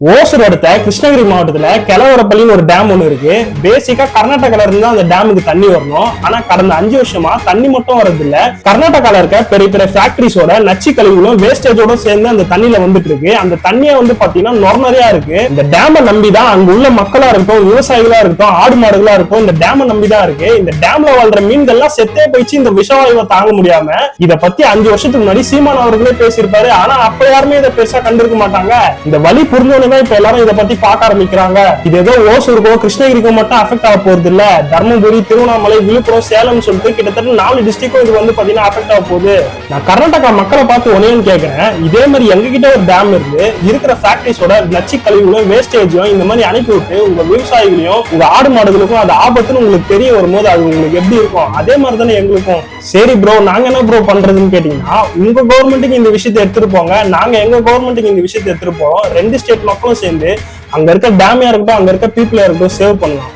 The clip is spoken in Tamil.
ஓசூர் அடுத்த கிருஷ்ணகிரி மாவட்டத்துல கெலவரப்பள்ளின்னு ஒரு டேம் ஒண்ணு இருக்கு. பேசிக்கா கர்நாடகால இருந்து அந்த டேமுக்கு தண்ணி வரணும். ஆனா கடந்த 5 வருஷமா தண்ணி மட்டும் வரது இல்ல, கர்நாடகால இருக்க பெரிய பெரிய ஃபேக்டரிஸோட நச்சு கழிவுகளும் வேஸ்டேஜோட சேர்ந்து அந்த தண்ணியில வந்துட்டு இருக்கு. அந்த தண்ணியை பாத்தீங்கன்னா நொர்மறையா இருக்கு. இந்த டேமை நம்பிதான் அங்க உள்ள மக்களா இருக்கட்டும், விவசாயிகளா இருக்கட்டும், ஆடு மாடுகளா இருக்கும், இந்த டேமை நம்பிதான் இருக்கு. இந்த டேம்ல வாழ்ற மீன்கள்லாம் செத்தே போயிடுச்சு இந்த விஷவாயுவை தாங்க முடியாம. இத பத்தி 5 வருஷத்துக்கு முன்னாடி சீமான் அவர்களே பேசியிருப்பாரு. ஆனா அப்ப யாருமே இதை பெருசா கண்டிருக்க மாட்டாங்க. இந்த வழி புரிஞ்ச இப்ப எல்லாரும் இதை பத்தி பார்க்க ஆரம்பிக்கிறாங்க. இது ஏதோ ஓசூருக்கோ கிருஷ்ணகிரிக்கோ மட்டும் அஃபெக்ட் ஆக போறது இல்ல, தர்மபுரி, திருவண்ணாமலை, விழுப்புரம், சேலம் சொல்லிட்டு கிட்டத்தட்ட 4 டிஸ்ட்ரிக்டும் இது பாத்தீங்கன்னா அஃபெக்ட் ஆக போகுது. நான் கர்நாடகா மக்களை பார்த்து ஒன்னேன்னு கேட்கிறேன், இதே மாதிரி எங்க கிட்ட ஒரு டேம் இருக்கு, இருக்கிற ஃபேக்டரிஸோட நச்சு கழிவுகளும் வேஸ்டேஜும் இந்த மாதிரி அனுப்பி விட்டு உங்க விவசாயிகளையும் உங்க ஆடு மாடுகளுக்கும் அது ஆபத்துன்னு உங்களுக்கு தெரிய வரும்போது அது உங்களுக்கு எப்படி இருக்கும்? அதே மாதிரி தானே எங்களுக்கும். சரி ப்ரோ, நாங்க என்ன ப்ரோ பண்றதுன்னு கேட்டீங்கன்னா, உங்க கவர்மெண்ட்டுக்கு இந்த விஷயத்தை எடுத்துட்டு போங்க, நாங்க எங்க கவர்மெண்ட்டுக்கு இந்த விஷயத்தை எடுத்துட்டு போறோம். 2 ஸ்டேட் மக்களும் சேர்ந்து அங்க இருக்க டேமியா இருக்கட்டும், அங்க இருக்க பீப்புளா இருக்கட்டும் சேவ் பண்ணலாம்.